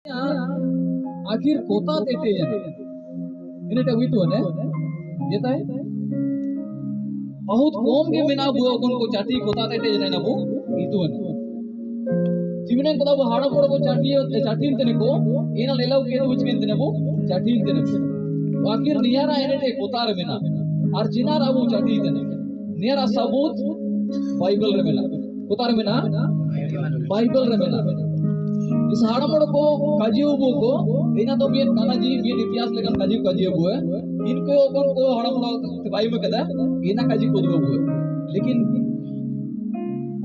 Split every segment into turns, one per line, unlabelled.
आखिर कोता तेटे जने इनेटा हुईतो ने जेता है बहुत कम के मेना बुआ को चाटी कोता तेटे जने नबो इतो ने जीवने को वो हाड़ा पोड़ को चाटी तने को एना लेलाव के तो उचके तने वो चाटी तने आखिर नियारा इनेटे कोता रे मेना और जिनारा वो चाटी तने नियारा सबूत बाइबल रे मेना कोता रे मेना बाइबल रे मेना इस हाड़मड़ को काजीबू को इना तो बियन कानाजी बियन इतिहास लेकन काजीबू है इनको ओपन को हाड़मड़ बाई में कदा इना काजी को दबू है लेकिन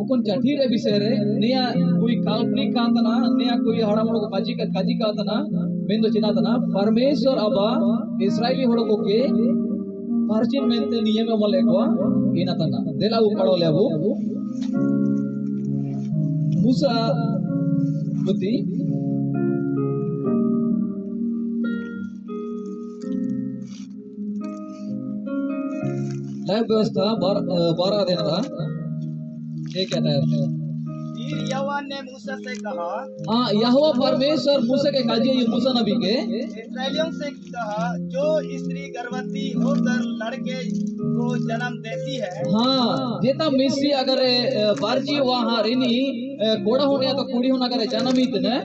ओकन चाठी रे विषय रे नया कोई काल्पनिक कातना नया कोई हाड़मड़ को काजी कातना मेन दो चिना तना परमेश्वर अबा इस्राएली हड़ को के पार्चिन मेनते नियम अमल एकवा इना तना देला वो पड़ो लेबो मूसा बुद्धि लाइव व्यवस्था 12 दिन था ये कहता है
फिर यहोवा ने मूसा से कहा
हाँ यहोवा परमेश्वर मूसा के काजी ये मूसा नबी के
इस्राएलियों से कहा जो स्त्री गर्भवती होकर लड़के को जन्म देती है
हाँ जेता मिसी अगर बारजी वहाँ रिनी कोड़ा होने या तो कुड़ी होना करे जन्म इतने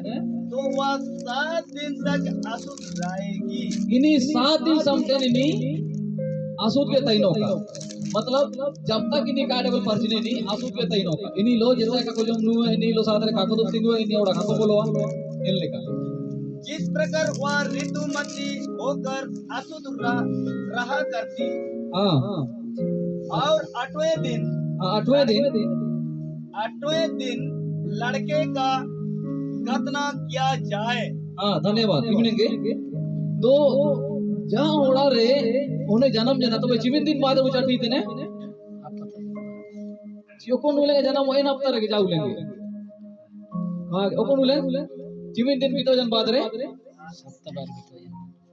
तो वह 7 दिन तक अशुद्ध रहेगी
इन्हीं 7 दिन समझे इन्हीं अशुद्ध के तैनों का मतलब जब तक इन्हीं कार्डेबल पर्चने नहीं अशुद्ध के तैनों का इन्हीं लो जैसा का कुछ नु है इन्हीं लो सादर काको तो सिंगो इन्हीं ओड़ा काको बोलवा इन लेका
जिस प्रकार वह ऋतुमती होकर अशुद्ध रहा करती
हाँ
और 8वें दिन लड़के का खतना किया जाए
हाँ धन्यवाद इवनिंग तो जहाँ ओड़ा रे उन्हें जन्म जना तो चिमिन दिन बाद वो चाटी ने ओकोन उले जन्म वो इन हफ्ता रे जाऊ लेंगे हाँ ओकोन उले चिमिन दिन बीतो जन बाद रे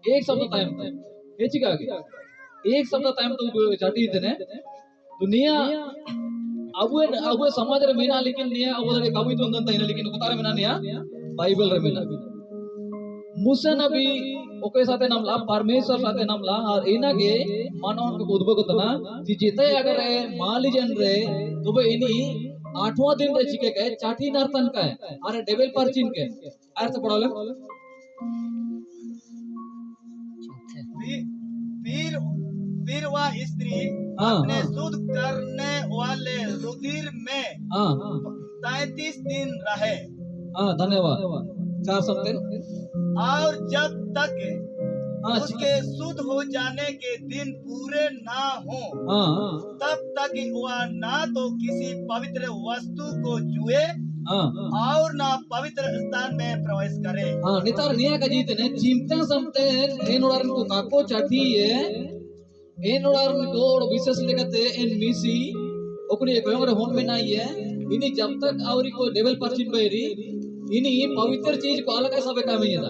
एक सप्ताह टाइम ये चिका के एक सप्ताह टाइम तो चाटी ने दुनिया अबुए समाज रे मेना लेकिन निया अबुए रे काबू तो अंदर लेकिन कुतारे मेना निया बाइबल रे मेना मूसा नबी ओके साथे नामला परमेश्वर साथे नामला और इना के मानव को उद्भव तना कि जेते अगर माली जन रे तो बे इनी 8वां दिन रे चिके के चाठी नर्तन का है अरे डेविल परचिन के अर्थ पढ़ोले
फिर वह स्त्री अपने शुद्ध करने वाले रुधिर में 33 दिन रहे
हाँ धन्यवाद 4 सप्ताह
और जब तक उसके शुद्ध हो जाने के दिन पूरे ना हो तब तक वह ना तो किसी पवित्र वस्तु को छुए और ना पवित्र स्थान में प्रवेश करे
हाँ नितार निया का जीते ने चिंता समते इन उड़ारन को काको चाटी है इन उड़ारन को और विशेष लेकते इन मिसी ओकनी एक हमरे होम में नहीं है इन्हीं जब तक आवरी को डेवल परचिन बैरी इन्हीं पवित्र चीज को अलग ऐसा बेका में था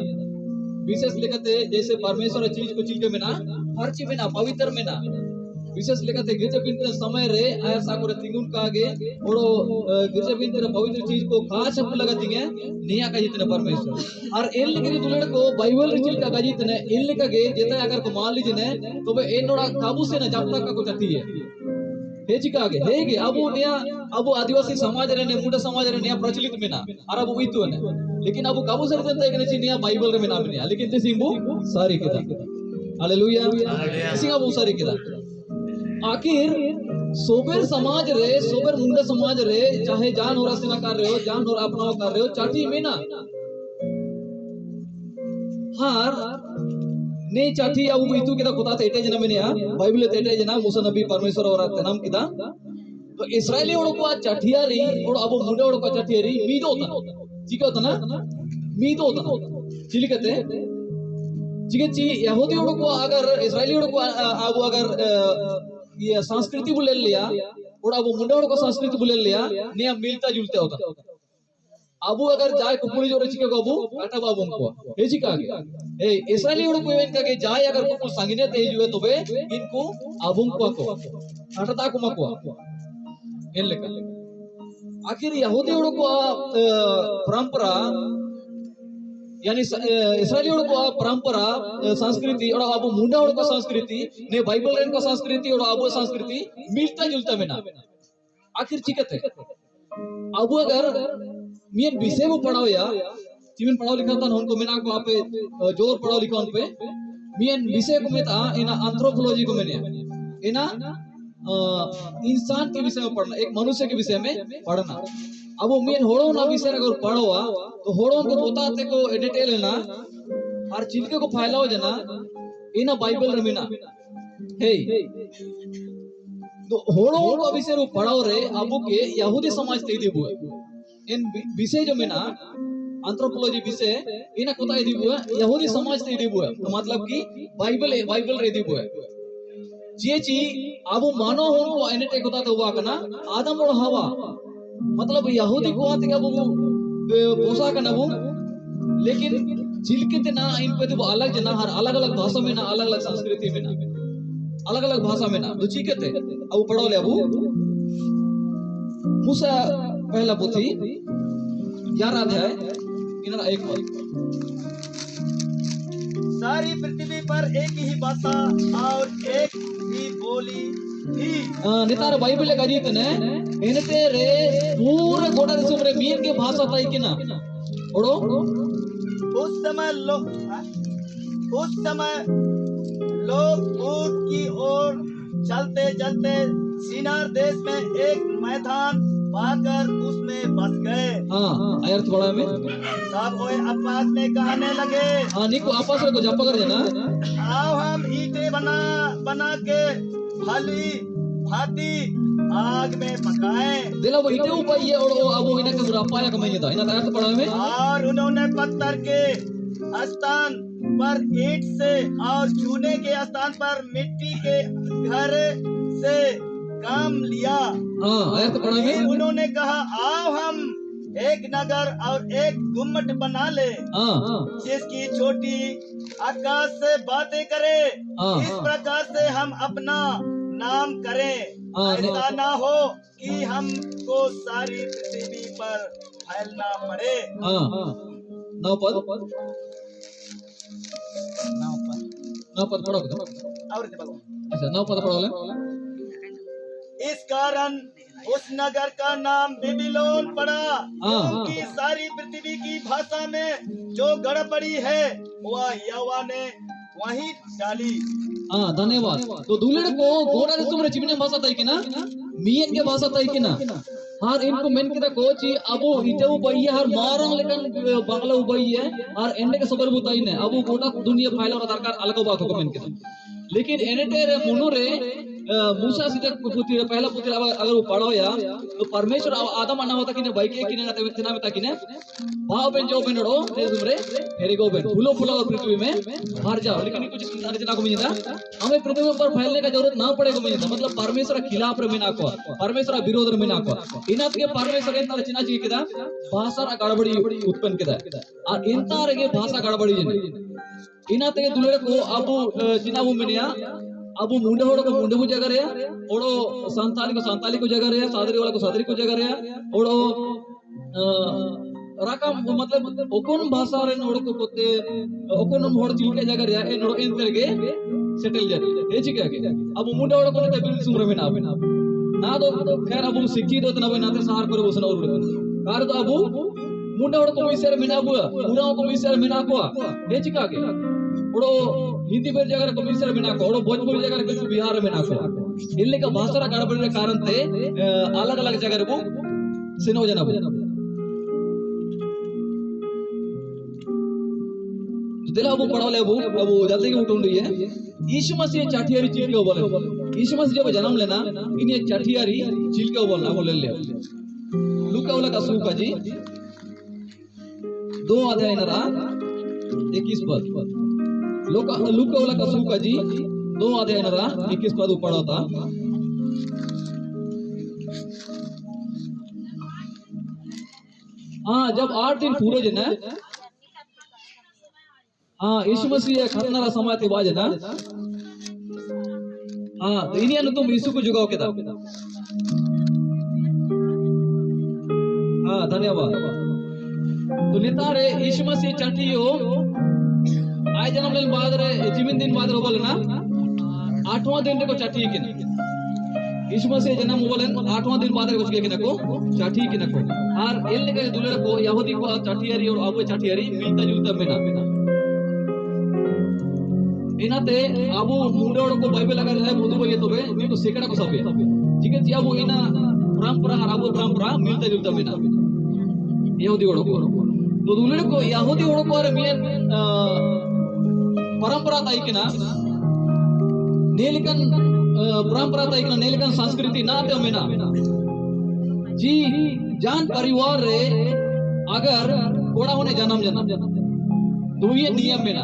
विशेष लेकते जैसे परमेश्वर चीज को चीज में ना हर चीज में ना पवित्र में ना विशेष लेकते गिरजा बिनते समय रे आया साकुरे तिंगुन का आगे ओड़ो गिरजा बिनते पवित्र चीज को खास अप लगाती है निया का जितने परमेश्वर और इन लेके दुलड़ को बाइबल रिचिल का जितने इन लेके गे जेता अगर को मान लीजिए तो वे इन ओड़ा काबू से ना जब तक का कुछ आती है हेचिका आगे हेगे अब आदिवासी समाज रे ने मुंडा समाज रे ने प्रचलित में ना और अब इतो ने लेकिन अब काबू सर जनता एक ने बाइबल रे में नाम ने लेकिन ते सिंबू सारी किदा हालेलुया सिंगा वो सारी किदा आखिर सोबर समाज रे सोबर मुंडा समाज रे चाहे जान हो सेवा कर रहे हो जान और अपना कर रहे हो चाटी में ना हार ने चाठी अब इतु किदा कोता तेटे जना में या बाइबल तेटे जना मूसा नबी परमेश्वर और नाम किदा तो इस्राएली ओड़ को चाठिया री और अब मुंडा ओड़ को चाठिया री मीदो होता ठीक होता ना मीदो होता चिली कहते ठीक ची यहूदी ओड़ को अगर इस्राएली ओड़ को अब अगर ये संस्कृति बुले लिया और अब मुंडा ओड़ को संस्कृति बुले लिया ने मिलता जुलता होता अबू अगर जाए कुकुड़ी जो रचिके को अबू काटा बाबू को हेजी का ए इस्राएली ओड़ को इनका के जाए अगर कुकुड़ संगिने तेज हुए तो बे इनको अबू को काटा को मको इन लेकर आखिर यहूदी को परंपरा यानी इसराइली को परंपरा संस्कृति और अब मुंडा को संस्कृति ने बाइबल रेन को संस्कृति और अब संस्कृति मिलता जुलता में ना आखिर चिकत है अब अगर मियन विषय को पढ़ाओ या चिमन पढ़ाओ लिखा था उनको मेना को आप जोर पढ़ाओ लिखा उन पे मियन विषय को मेता इना एंथ्रोपोलॉजी को मैंने इना इंसान के विषय में पढ़ना एक मनुष्य के विषय में पढ़ना अब वो मियन होड़ो ना विषय अगर पढ़ो तो होड़ो को बताते को डिटेल है ना और चिलके को फैलाओ जना इना बाइबल रमीना हे तो होड़ो को विषय रो पढ़ाओ रे अब के यहूदी समाज ते दी बुआ इन विषय जो में ना एंथ्रोपोलॉजी विषय इना कोता दी बुआ यहूदी समाज ते दी बुआ तो मतलब कि बाइबल रे दी बुआ चेची अब मानो हो एने ते कोता तो हुआ कना आदम और हवा मतलब यहूदी को आते क्या वो पोसा का नबू लेकिन चिलके ते ना इन पे तो अलग जना हर अलग अलग भाषा में ना अलग अलग संस्कृति में ना अलग अलग भाषा में ना तो चिकते अब पढ़ो ले अबू मूसा पहला पोथी 11 अध्याय इनरा 1 पद
सारी पृथ्वी पर एक ही भाषा और एक ही बोली थी
नेतार बाइबल का जीत ने इनते रे पूरे गोटा देश में मीर के भाषा ताई कि ना ओड़ो
उस समय लोग पूर्व की ओर चलते चलते सीनार देश में एक मैदान पाकर उसमें बस गए।
हाँ अर्थ बड़ा में
तब वो आपस में कहने लगे
हाँ निको आपस में को जप कर देना
आओ हम ईंटें बना के भली भांति आग में पकाएं।
दिला वो ईंटें ऊपर ये और अब वो इन्हें कब रापाया कमेंगे था इन्हें अर्थ बड़ा में
और उन्होंने पत्थर के स्थान पर ईंट से और चूने के स्थान पर मिट्टी के घर से काम लिया।
हाँ अर्थ बड़ा में
उन्होंने कहा आओ हम एक नगर और एक गुम्मट बना ले जिसकी छोटी आकाश से बातें करे इस प्रकार से हम अपना नाम करें ऐसा ना हो कि हमको सारी पृथ्वी पर फैलना पड़े।
9 पद पढ़ो
और
अच्छा 9 पद पढ़ो ले
इस कारण उस नगर का नाम बेबीलोन पड़ा क्योंकि सारी पृथ्वी की भाषा में जो गड़बड़ी है वह यहोवा ने वहीं डाली।
हाँ धन्यवाद। तो दूल्हे को गोरा देश में चिमने भाषा ताई कि ना मियन के भाषा ताई कि ना हार इनको मेन के कोची अबो इटे उबैया हर मारंग लेकिन बांग्ला उबैया और एंडे के सबर बुताई ने अबो गोटा दुनिया फैला और दरकार अलग बात हो मेन के लेकिन एनेटे रे मुनु रे मूसा सीधे पुत्री पहला पुत्री अगर वो पढ़ो या तो परमेश्वर आदम अन्ना होता कि ने बाइक कि ने तना में कि ने भाव बेन जो बेनड़ो ने तुमरे फेरी गो बेन फूलो फूलो और पृथ्वी में हार जाओ लेकिन कुछ रचना को मिलता हमें पृथ्वी पर फैलने का जरूरत ना पड़ेगा मिलता मतलब परमेश्वर खिलाफ रे मिना को परमेश्वर विरोध रे मिना को इना के परमेश्वर ಎಂತ ರಚನಾ ಜಿಕಿದ ಭಾಷಾ ಗಡಬಡಿ उत्पन्न किदा और इंता रे भाषा गड़बड़ी इना ते दुलरे को अब जिनाबू मिनिया अब मुंडे होड़ो को मुंडे को जगह रे ओड़ो संताली को जगह रे सादरी वाला को सादरी को जगह रे ओड़ो राका मतलब ओकोन भाषा रे नोड़ को कोते ओकोन होड़ चिलके जगह रे ए नोड़ इन करके सेटल जाते हे चिका के अब मुंडे होड़ो को ते बिल सुमरे में ना दो खैर अब सिक्की दो ना बनाते सहार पर बसना और कार तो अब मुंडे होड़ो को मिसर मिना बुआ पूरा को मिसर मिना को हे चिका के ओड़ो हिंदी बेर जगह को मिसर मिना को ओड़ो भोजपुरी जगह को बिहार में ना को इल्ले का भाषा गड़बड़ी के कारण ते अलग अलग जगह को सिनो जना दिला अब पढ़ो ले अब जाते के उठुंडी है यीशु मसीह चाठियारी चील के बोले यीशु मसीह जब जन्म लेना इन एक चाठियारी चील के बोलना बोले ले लूका वाला का सुका जी 2 अध्याय नरा 21 पद लूका वाला का सुका जी 2 अध्याय नरा 21 पद पढ़ा था हाँ जब 8 दिन पूरे जन हाँ यीशु मसीह खतना समय थे बाज ना हाँ तो इन्हीं ने तुम यीशु को जुगाओ के दा हाँ धन्यवाद तो तो नेतारे यीशु मसीह चाटियो आय जन्म लेन बाद रे जिमिन दिन बाद रो बोले ना 8वां दिन रे को चाटी के यीशु मसीह जन्म बोलेन 8वां दिन बाद रे कुछ के को चाटी के को और एल के दुले को यहूदी को चाटियारी और अबो चाटियारी मिलता जुलता मेना इनाते अबो मुंडोड़ को बाइबल अगर है बुदु बगे तबे नी को सेकड़ा को सबे जिके जी अबो इना परंपरा और अबो परंपरा मिलता जुलता मेना यहूदी ओड़ को तो दुले को यहूदी ओड़ को और मियन परंपरा ताई के ना नेलिकन परंपरा ताई के ना नेलिकन संस्कृति ना ते मेना जी जान परिवार रे अगर कोड़ा होने जन्म तो ये नियम मेना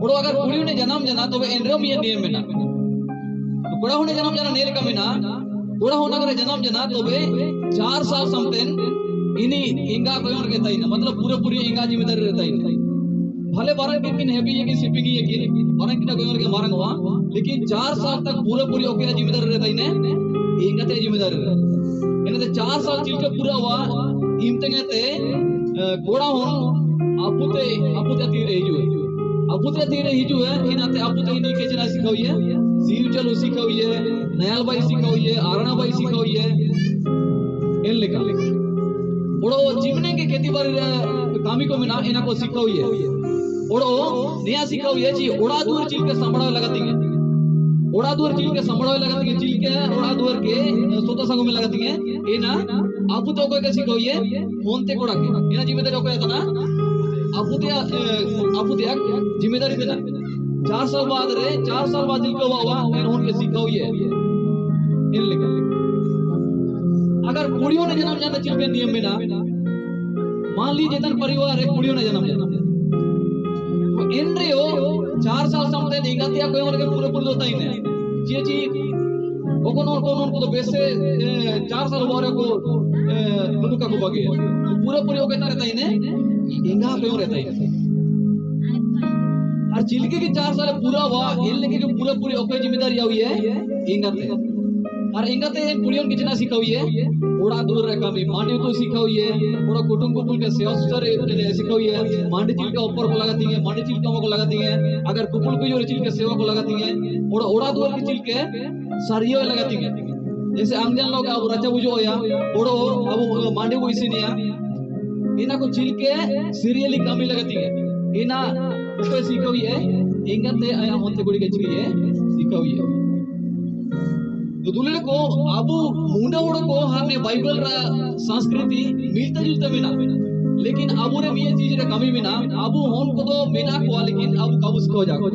और अगर कुड़ी ने जन्म जना तो एनरो में नियम में ना तो कोड़ा होने जन्म जना नेल का में ना कोड़ा होना अगर जन्म जना तो 4 साल समतेन इनी इंगा कोयोर के ताई ना मतलब पूरे इंगा जिम्मेदारी रहता ही भले बारन के किन हैवी ये की सिपिंग ये की बारन किना कोयोर के मारन हुआ लेकिन 4 साल तक पूरे ओके जिम्मेदारी रहता ही ने इंगा ते जिम्मेदारी रहता इने 4 साल चिल के पूरा हुआ इमते ते कोड़ा हो आपुते तीर हिजू अपुते तीरे हिजू है इनाते अपुते इनी के जना सिखाई है जीव चलो सिखाई है नयाल भाई सिखाई है आरणा भाई सिखाई है इन लेका ओड़ो जीवने के खेती बाड़ी कामी को में ना इना को सिखाई है ओड़ो नया सिखाई है जी ओड़ा दूर चिल के संभळावे लगाती है ओड़ा दूर चिल के संभळावे लगाती है चिल के ओड़ा दूर के सोता संग में लगाती है इना अपुते को के सिखाई है मोनते कोड़ा के इना जिम्मेदारी को है ना अपुतिया जिम्मेदारी देना 4 साल बाद दिल को हुआ इन्होंने के सीखा हुई है इन लेकर अगर कुड़ियों ने जन्म जाना चिल के नियम में ना मान लीजिए तन परिवार है कुड़ियों ने जन्म जाना तो इन रियो 4 साल समते निगातिया कोई और के पूरे होता ही नहीं जी कोन को तो बेसे 4 साल बारे को दुनु का को बगे पूरे हो गए रहता ही ने इंगा पे रहता है और चिलके के 4 साल पूरा हुआ इन लेके जो पूरे ओके जिम्मेदारी आई है इंगाते और इंगाते कुड़ियों की जना सिखा हुई है ओड़ा दूर रे कमी मांडी तो सिखा हुई है ओड़ा कुटुंब के सेवा सुसर सिखा हुई है मांडी चिल के ऊपर को लगाती है मांडी चिल को लगाती है अगर कुकुल को जो चिल के सेवा को लगाती है ओड़ा दूर की चिल के सारियो लगाती है जैसे आमजन लोग अब रचा बुझो या ओड़ो अब मांडी को इसी ने इना को चिल के सीरियली कामी लगती है इना उसको सीखा हुई है इंगते आया होते गुड़ी के चिल है सीखा हुई है तो दुले को अबु मुंडा उड़ को हमने बाइबल रा संस्कृति मिलता जुलता बिना लेकिन अबु रे ये चीज रे कमी बिना अबु होन को तो बिना को लेकिन अब कब उसको जाको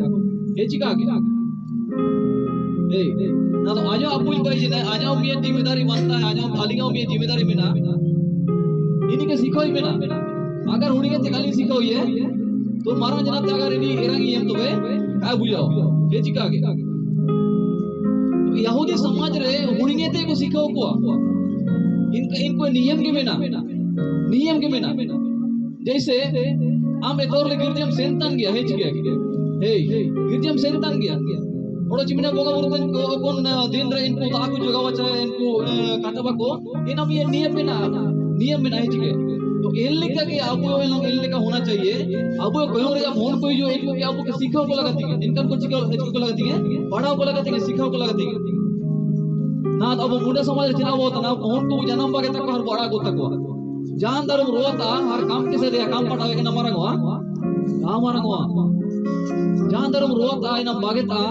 ये चिका आगे ए ना तो आजो अबु भाई ने आजो ये जिम्मेदारी बनता है आजो खालीगा ये जिम्मेदारी बिना इनी के सीखो ही में ना अगर उड़ी के खाली सीखो ही है तो मारा जना अगर इनी एरंगी एम तो वे काय बुझाओ ये चिका आगे तो यहूदी समाज रे उड़ी के को सीखो को इनको नियम के में ना जैसे हम एतोर ले गिरजम सेंतन गया हे चिका हे गिरजम सेंतन गया ओड़ो चिमना बोगा बुरु को कोन दिन रे इनको ताकू जगावा चाहे इनको काटबा को इना ये नियम में नहीं चिके तो एल का के आपको एल का होना चाहिए अब कोई रे मोन कोई जो एक आपको के सीखो को लगाती है इनका कुछ को लगाती है पढ़ाओ को लगाती है सीखो को लगाती है ना अब मुंडा समाज चना होता ना मोन को जन्म बागे तक हर बड़ा को तक जान दर रोता हर काम के से दे काम पटावे के नमरा गवा काम मारा गवा जान दर रोता इना बागेता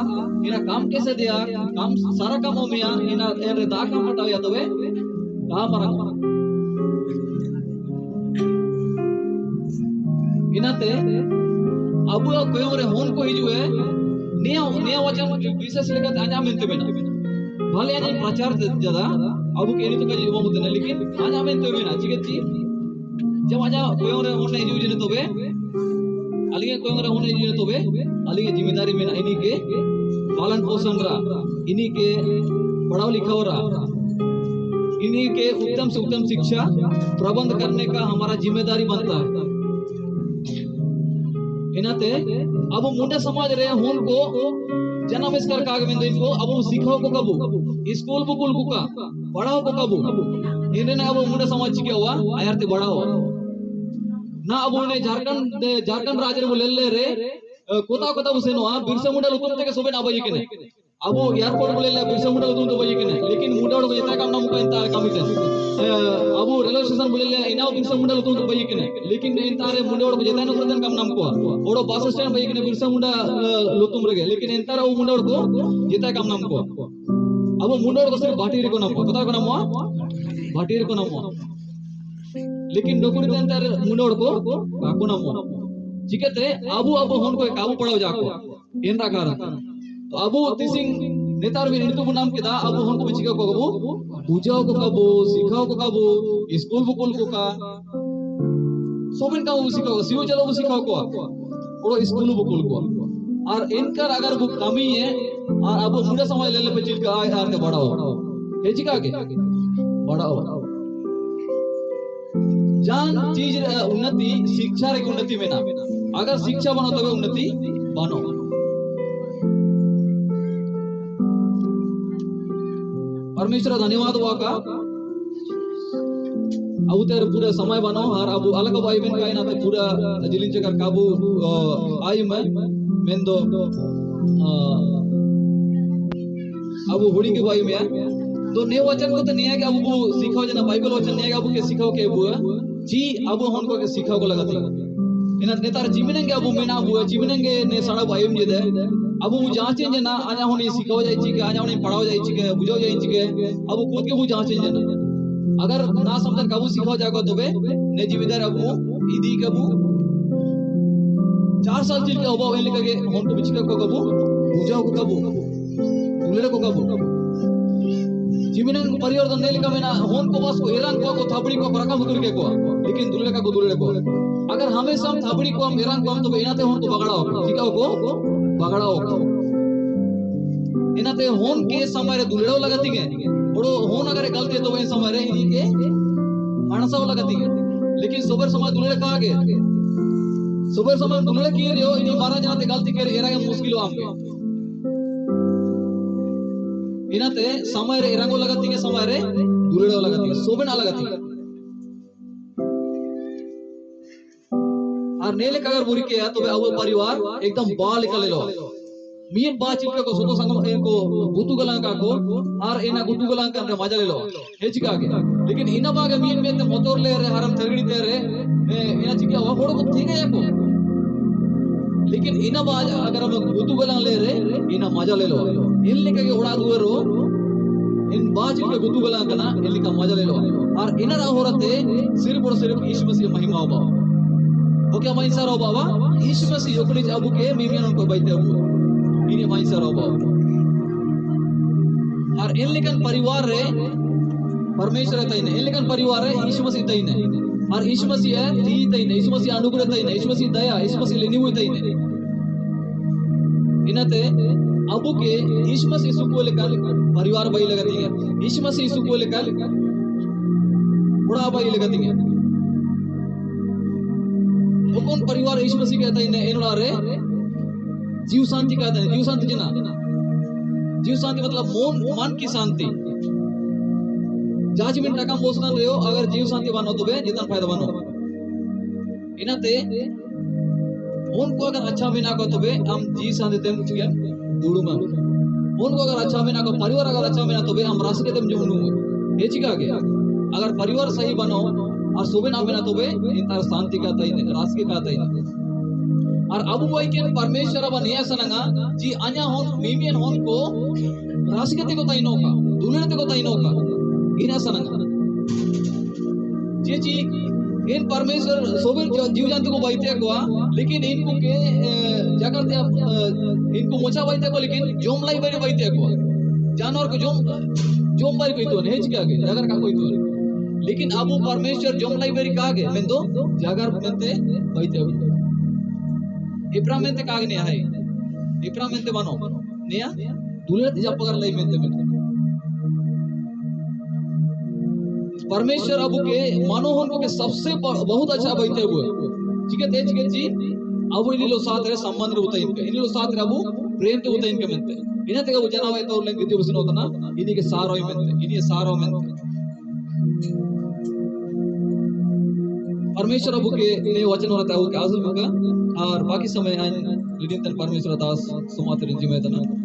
इना काम कैसे दिया काम सारा काम हो मिया इना रे दा काम पटावे तो वे काम मारा गवा इनाते अब कोयों रे होन को हिजू है निया वचन विशेष लेकर आजा मेंते बेना भले आज प्रचार ज्यादा अब के तो कजी वो मुद्दे लेकिन आजा मेंते बेना चिकेती जब आजा कोयों रे होन हिजू जने तो बे अलिगे कोयों रे होन हिजू तो बे अलिगे जिम्मेदारी में इन्हीं के पालन पोषण रा इन्हीं के पढ़ाओ लिखाओ रा इन्हीं के उत्तम से उत्तम शिक्षा प्रबंध करने का हमारा जिम्मेदारी बनता है इनाते अब मुंडा समाज रे होन को जन्म इसकर काग में इनको अब सीखो को कबू स्कूल बुकुल बुका पढ़ाओ को कबू इन्हें अब मुंडा समाज के हुआ आयरते बड़ा हुआ ना अब उन्हें झारखंड राज्य रे बोले रे कोता कोता उसे नो बिरसा मुंडा लुतुम ते के सोबे ना बई के अब एयरपोर्ट बोले बिरसा मुंडा लुतुम तो बई के लेकिन मुंडा को जेता काम नाम को इंता कामिते अब रेलवे स्टेशन बोले इना बिरसा मुंडा लुतुम तो बई के लेकिन इंतारे मुंडा को जेता न करदन काम नाम को ओडो बस स्टैंड बई के बिरसा मुंडा लुतुम रे लेकिन इंतारे वो मुंडा को जेता काम नाम को अब मुंडा को सिर्फ बाटी रे को नाम पता को नाम बाटी रे को नाम लेकिन डोकुरी ते अंतर मुंडोड़ को काकू नाम चिकते अबू होन को काबू पड़ाव जाको एंदा कारण तो अबू तिसिंग नेतार भी नितु नाम केदा अबू होन को चिका को कबू पूजाओ को कबू सिखाओ को कबू स्कूल बुकुल को का सोबिन का सिखाओ सियो चलो सिखाओ को ओड़ो स्कूल बुकुल को और इनकर अगर वो कमी है और अब मुंडा समय ले ले पे चिका आर के बढ़ाओ हे चिका के बढ़ाओ जान चीज उन्नति शिक्षा रे उन्नति में ना अगर शिक्षा बनो तबे उन्नति बनो परमेश्वर धन्यवाद हुआ का अब तेरे पूरे समय बनो और अब अलग भाई बहन का ना ते पूरा जिलिन जगह काबू आई मैं दो अब होड़ी के भाई में तो ने वचन को तो नहीं है कि अब वो सिखाओ जना बाइबल वचन नहीं है अब के सिखाओ के बुआ जी अब हन को के सिखाओ को लगाती इना नेतार जिमिनेंगे अब मेना बुआ जिमिनेंगे ने सारा बायम जे दे अब वो जांचे जना आजा होनी सिखाओ जाई छी के आजा होनी पढ़ाओ जाई छी के बुझाओ जाई छी के अब खुद के वो जांचे जना अगर ना समझन काबू सिखाओ जागो तबे ने जीविदार अब इदी कबू 4 साल चिल के अभाव एले के हन को बिचका को कबू बुझाओ को कबू दुलेरे को कबू जिमिनन परिवर्तन नेल का मेना होन को बस को एरान को थाबड़ी को रका बुतुर के को लेकिन दुलेरे का को दुलेरे को अगर हमेशा हम थाबड़ी को हम एरान को हम तो इनाते होन को बगड़ाओ ठीक है को बगड़ाओ इनाते होन के समय रे दुलेड़ो लगती है बड़ो होन अगर गलती है तो वही समय रे इन्हीं के मानसाव लगती है लेकिन सुबर समय दुलेड़े कहा गए सुबर समय दुलेड़े किए रहो इन्हीं मारा जाते गलती करे एरा के मुश्किल हो हमके इनाते समय रे रंगो लगती है समय रे दुलेड़ो लगती है सोबे ना लगती है और नेले अगर बुरी के तो अब परिवार एकदम बाल निकले लो मीन बा चिपके को सोतो संग को गुतु गलांका को और इना गुतु गलांका ने मजा ले लो हेचिका के लेकिन इना बागे मीन में ते मोतोर ले रे हरम थरगड़ी ते रे इना चिके वा बड़ो को ठीक है को लेकिन इना बाज अगर हम गुतु गलांग ले रे इना मजा ले लो इन लेके उड़ा दुरो इन बाज के गुतु गलांग ना इन का मजा ले लो और इना ना हो रहते सिर्फ और सिर्फ यीशु मसीह महिमा हो बाबा ओके महिमा रो बाबा यीशु मसीह ओकड़ी जाबू के मीमियन उनको बैठे हुए इने महिमा रो बाबा और इन लेकन परिवार रे परमेश्वर तई ने इन लेकन परिवार रे यीशु मसीह तई ने और यीशु मसीह है ती तई ने यीशु मसीह अनुग्रह तई ने यीशु मसीह दया यीशु मसीह लेनी हुई तई ने इनते अबू के यीशु मसीह सुको लेकर परिवार भाई लगती है यीशु मसीह सुको लेकर बड़ा भाई लगती है वो कौन परिवार यीशु मसीह कहता है ने इनला रे जीव शांति कहते हैं जीव शांति जना जीव शांति मतलब मन की शांति जजमेंट रकम बोसना रहो अगर जीव शांति बनो तो बे जितना फायदा बनो इनते उनको अगर अच्छा में ना को तो बे हम जी शांति देम चिया दुडुमा उनको अगर अच्छा में ना को परिवार अगर अच्छा में ना तो बे हम रास्ते देम जुनु ये चिका के अगर परिवार सही बनो और सुबह ना में ना तो बे इंतर शांति का तई ने रास के का तई और अबू भाई के परमेश्वर अब निया सनंगा जी अन्या होन मीमियन होन को रास के को तई नो का दुलेते को तई नो का इना सनंगा जी इन परमेश्वर सोबे जीव जंतु को बैठे को लेकिन इनको के जाकर इनको मोचा बैठे को लेकिन जोम लाई बैठे बैठे को जानवर को जोम बारी कोई तो नहीं क्या के जाकर का कोई तो लेकिन अब परमेश्वर जोम लाई बैरी का के मैं तो जाकर बनते बैठे इब्राहिम में ते काग ने है इब्राहिम में ते बनो निया दुले जब पकड़ लाई में ते परमेश्वर अब के मनोहन को के सबसे बहुत अच्छा बैठे हुए ठीक है तेज के जी अब इन लो साथ रे संबंध होता है इनके इन लो साथ रे अब प्रेम तो होता है इनके मनते इन्हें ते जना है तो लेंगे जो सुनो होता ना इन्हीं के सारो ही मनते इन्हीं सारो मनते परमेश्वर अबू के ने वचन रहता है वो क्या आजम होगा और बाकी समय आन लीडिंग तन परमेश्वर दास सुमाते जिम्मेदार